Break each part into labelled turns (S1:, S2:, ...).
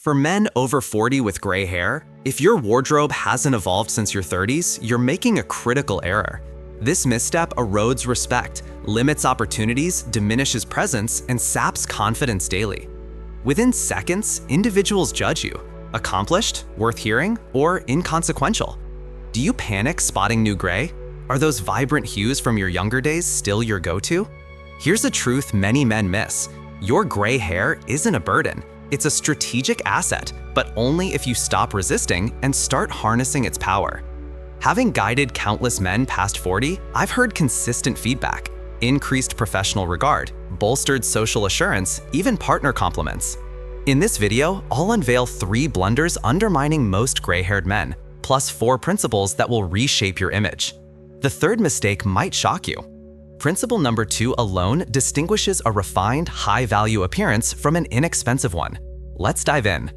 S1: For men over 40 with gray hair, if your wardrobe hasn't evolved since your 30s, you're making a critical error. This misstep erodes respect, limits opportunities, diminishes presence, and saps confidence daily. Within seconds, individuals judge you: accomplished, worth hearing, or inconsequential. Do you panic spotting new gray? Are those vibrant hues from your younger days still your go-to? Here's a truth many men miss: your gray hair isn't a burden. It's a strategic asset, but only if you stop resisting and start harnessing its power. Having guided countless men past 40, I've heard consistent feedback: increased professional regard, bolstered social assurance, even partner compliments. In this video, I'll unveil 3 blunders undermining most gray-haired men, plus 4 principles that will reshape your image. The third mistake might shock you. Principle number 2 alone distinguishes a refined, high-value appearance from an inexpensive one. Let's dive in.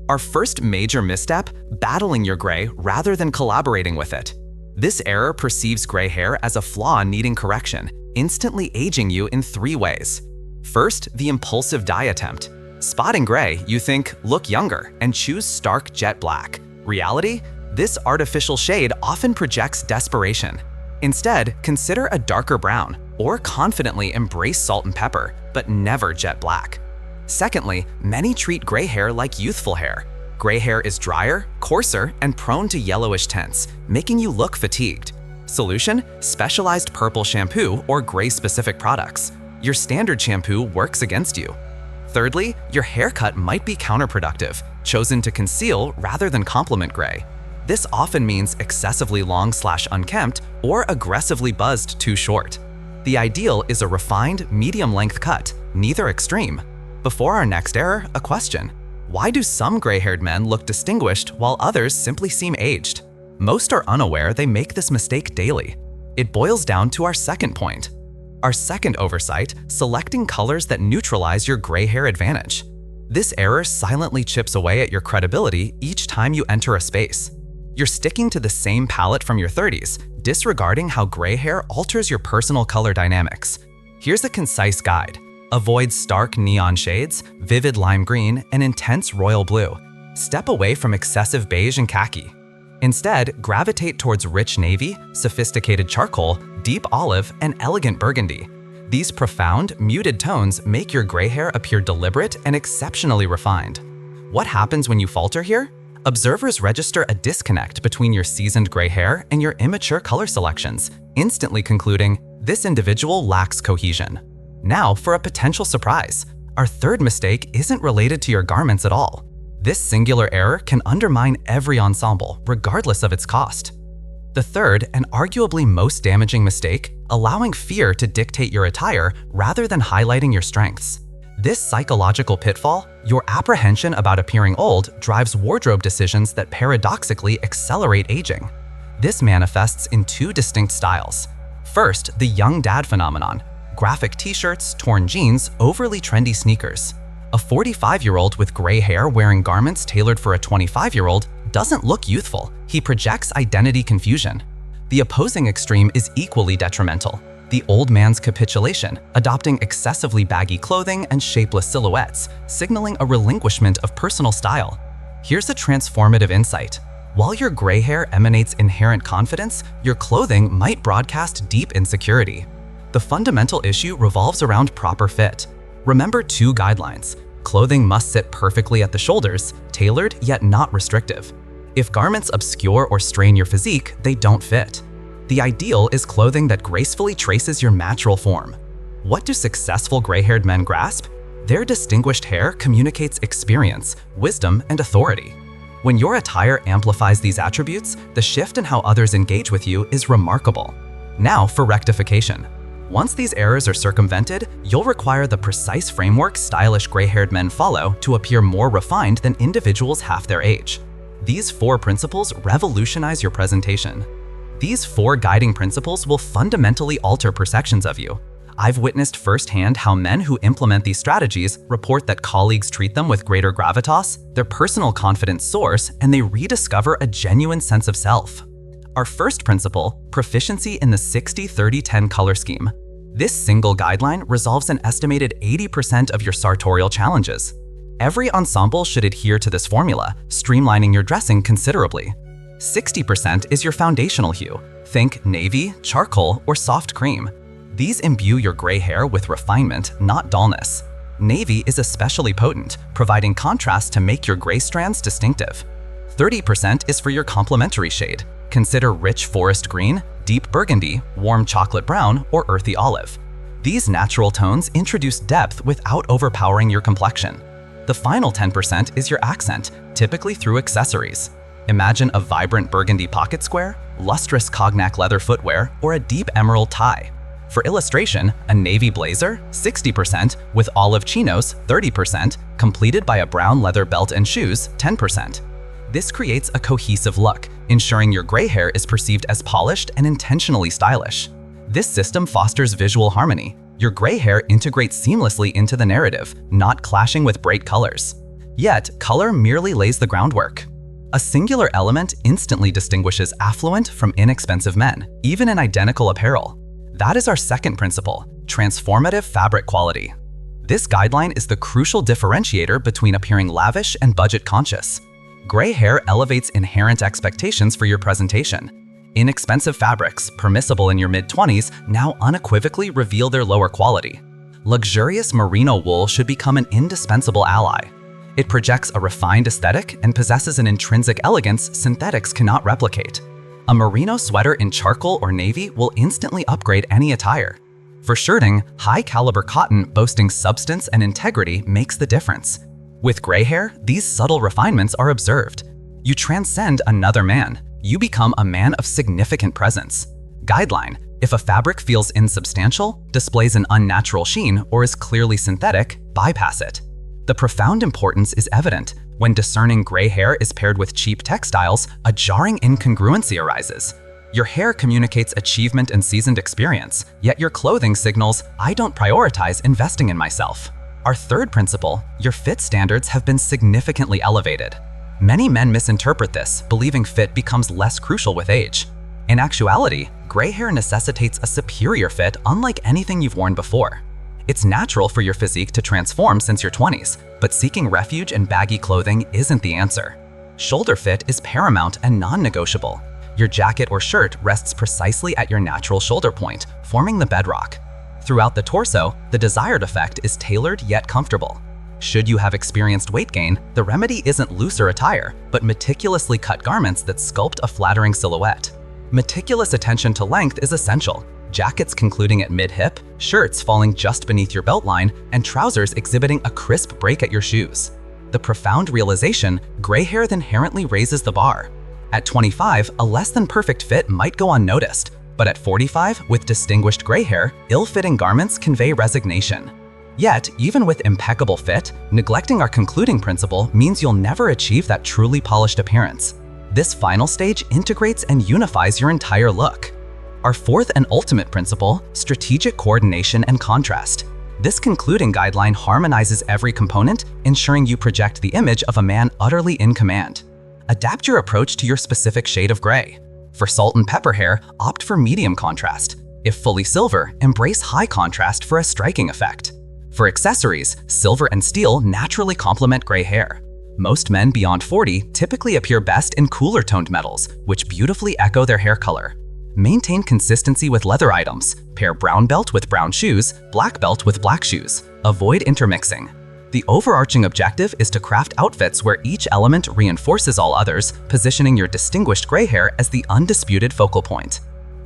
S1: Our first major misstep: battling your gray rather than collaborating with it. This error perceives gray hair as a flaw needing correction, instantly aging you in 3 ways. First, the impulsive dye attempt. Spotting gray, you think, look younger, and choose stark jet black. Reality? This artificial shade often projects desperation. Instead, consider a darker brown, or confidently embrace salt and pepper, but never jet black. Secondly, many treat gray hair like youthful hair. Gray hair is drier, coarser, and prone to yellowish tints, making you look fatigued. Solution: specialized purple shampoo or gray-specific products. Your standard shampoo works against you. Thirdly, your haircut might be counterproductive, chosen to conceal rather than complement gray. This often means excessively long/unkempt or aggressively buzzed too short. The ideal is a refined, medium-length cut, neither extreme. Before our next error, a question: why do some gray-haired men look distinguished while others simply seem aged? Most are unaware they make this mistake daily. It boils down to our second point. Our second oversight: selecting colors that neutralize your gray hair advantage. This error silently chips away at your credibility each time you enter a space. You're sticking to the same palette from your 30s, disregarding how gray hair alters your personal color dynamics. Here's a concise guide. Avoid stark neon shades, vivid lime green, and intense royal blue. Step away from excessive beige and khaki. Instead, gravitate towards rich navy, sophisticated charcoal, deep olive, and elegant burgundy. These profound, muted tones make your gray hair appear deliberate and exceptionally refined. What happens when you falter here? Observers register a disconnect between your seasoned gray hair and your immature color selections, instantly concluding, this individual lacks cohesion. Now for a potential surprise. Our third mistake isn't related to your garments at all. This singular error can undermine every ensemble, regardless of its cost. The third, and arguably most damaging mistake: allowing fear to dictate your attire rather than highlighting your strengths. This psychological pitfall, your apprehension about appearing old, drives wardrobe decisions that paradoxically accelerate aging. This manifests in 2 distinct styles. First, the young dad phenomenon: graphic t-shirts, torn jeans, overly trendy sneakers. A 45-year-old with gray hair wearing garments tailored for a 25-year-old doesn't look youthful. He projects identity confusion. The opposing extreme is equally detrimental: the old man's capitulation, adopting excessively baggy clothing and shapeless silhouettes, signaling a relinquishment of personal style. Here's a transformative insight. While your gray hair emanates inherent confidence, your clothing might broadcast deep insecurity. The fundamental issue revolves around proper fit. Remember 2 guidelines. Clothing must sit perfectly at the shoulders, tailored yet not restrictive. If garments obscure or strain your physique, they don't fit. The ideal is clothing that gracefully traces your natural form. What do successful gray-haired men grasp? Their distinguished hair communicates experience, wisdom, and authority. When your attire amplifies these attributes, the shift in how others engage with you is remarkable. Now for rectification. Once these errors are circumvented, you'll require the precise framework stylish gray-haired men follow to appear more refined than individuals half their age. These 4 principles revolutionize your presentation. These 4 guiding principles will fundamentally alter perceptions of you. I've witnessed firsthand how men who implement these strategies report that colleagues treat them with greater gravitas, their personal confidence soars, and they rediscover a genuine sense of self. Our first principle: proficiency in the 60-30-10 color scheme. This single guideline resolves an estimated 80% of your sartorial challenges. Every ensemble should adhere to this formula, streamlining your dressing considerably. 60% is your foundational hue. Think navy, charcoal, or soft cream. These imbue your gray hair with refinement, not dullness. Navy is especially potent, providing contrast to make your gray strands distinctive. 30% is for your complementary shade. Consider rich forest green, deep burgundy, warm chocolate brown, or earthy olive. These natural tones introduce depth without overpowering your complexion. The final 10% is your accent, typically through accessories. Imagine a vibrant burgundy pocket square, lustrous cognac leather footwear, or a deep emerald tie. For illustration, a navy blazer, 60%, with olive chinos, 30%, completed by a brown leather belt and shoes, 10%. This creates a cohesive look, ensuring your gray hair is perceived as polished and intentionally stylish. This system fosters visual harmony. Your gray hair integrates seamlessly into the narrative, not clashing with bright colors. Yet, color merely lays the groundwork. A singular element instantly distinguishes affluent from inexpensive men, even in identical apparel. That is our second principle, transformative fabric quality. This guideline is the crucial differentiator between appearing lavish and budget-conscious. Gray hair elevates inherent expectations for your presentation. Inexpensive fabrics, permissible in your mid-20s, now unequivocally reveal their lower quality. Luxurious merino wool should become an indispensable ally. It projects a refined aesthetic and possesses an intrinsic elegance synthetics cannot replicate. A merino sweater in charcoal or navy will instantly upgrade any attire. For shirting, high-caliber cotton boasting substance and integrity makes the difference. With gray hair, these subtle refinements are observed. You transcend another man. You become a man of significant presence. Guideline: if a fabric feels insubstantial, displays an unnatural sheen, or is clearly synthetic, bypass it. The profound importance is evident. When discerning gray hair is paired with cheap textiles, a jarring incongruency arises. Your hair communicates achievement and seasoned experience, yet your clothing signals, "I don't prioritize investing in myself." Our third principle, your fit standards have been significantly elevated. Many men misinterpret this, believing fit becomes less crucial with age. In actuality, gray hair necessitates a superior fit unlike anything you've worn before. It's natural for your physique to transform since your 20s, but seeking refuge in baggy clothing isn't the answer. Shoulder fit is paramount and non-negotiable. Your jacket or shirt rests precisely at your natural shoulder point, forming the bedrock. Throughout the torso, the desired effect is tailored yet comfortable. Should you have experienced weight gain, the remedy isn't looser attire, but meticulously cut garments that sculpt a flattering silhouette. Meticulous attention to length is essential. Jackets concluding at mid-hip, shirts falling just beneath your belt line, and trousers exhibiting a crisp break at your shoes. The profound realization, gray hair inherently raises the bar. At 25, a less than perfect fit might go unnoticed, but at 45, with distinguished gray hair, ill-fitting garments convey resignation. Yet, even with impeccable fit, neglecting our concluding principle means you'll never achieve that truly polished appearance. This final stage integrates and unifies your entire look. Our fourth and ultimate principle, strategic coordination and contrast. This concluding guideline harmonizes every component, ensuring you project the image of a man utterly in command. Adapt your approach to your specific shade of gray. For salt and pepper hair, opt for medium contrast. If fully silver, embrace high contrast for a striking effect. For accessories, silver and steel naturally complement gray hair. Most men beyond 40 typically appear best in cooler-toned metals, which beautifully echo their hair color. Maintain consistency with leather items. Pair brown belt with brown shoes, black belt with black shoes. Avoid intermixing. The overarching objective is to craft outfits where each element reinforces all others, positioning your distinguished gray hair as the undisputed focal point.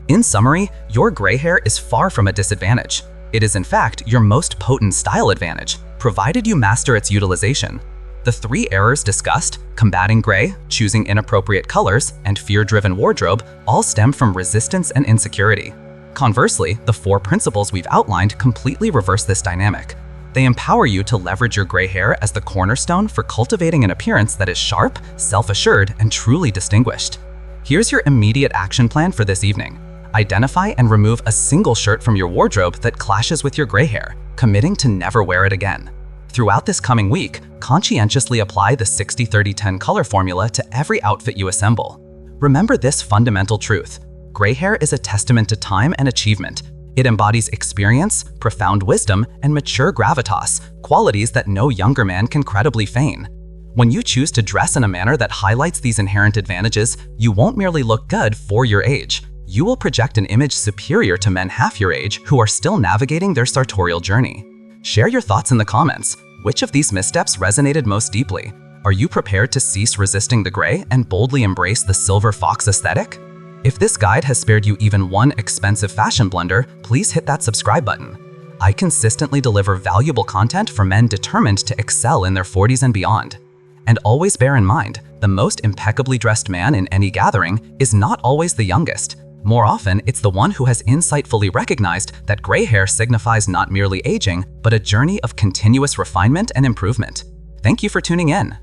S1: In summary, your gray hair is far from a disadvantage. It is in fact your most potent style advantage, provided you master its utilization. The three errors discussed, combating gray, choosing inappropriate colors, and fear-driven wardrobe, all stem from resistance and insecurity. Conversely, the four principles we've outlined completely reverse this dynamic. They empower you to leverage your gray hair as the cornerstone for cultivating an appearance that is sharp, self-assured, and truly distinguished. Here's your immediate action plan for this evening. Identify and remove a single shirt from your wardrobe that clashes with your gray hair, committing to never wear it again. Throughout this coming week, conscientiously apply the 60-30-10 color formula to every outfit you assemble. Remember this fundamental truth: gray hair is a testament to time and achievement. It embodies experience, profound wisdom, and mature gravitas, qualities that no younger man can credibly feign. When you choose to dress in a manner that highlights these inherent advantages, you won't merely look good for your age. You will project an image superior to men half your age who are still navigating their sartorial journey. Share your thoughts in the comments. Which of these missteps resonated most deeply? Are you prepared to cease resisting the gray and boldly embrace the silver fox aesthetic? If this guide has spared you even one expensive fashion blunder, please hit that subscribe button. I consistently deliver valuable content for men determined to excel in their 40s and beyond. And always bear in mind, the most impeccably dressed man in any gathering is not always the youngest. More often, it's the one who has insightfully recognized that gray hair signifies not merely aging, but a journey of continuous refinement and improvement. Thank you for tuning in.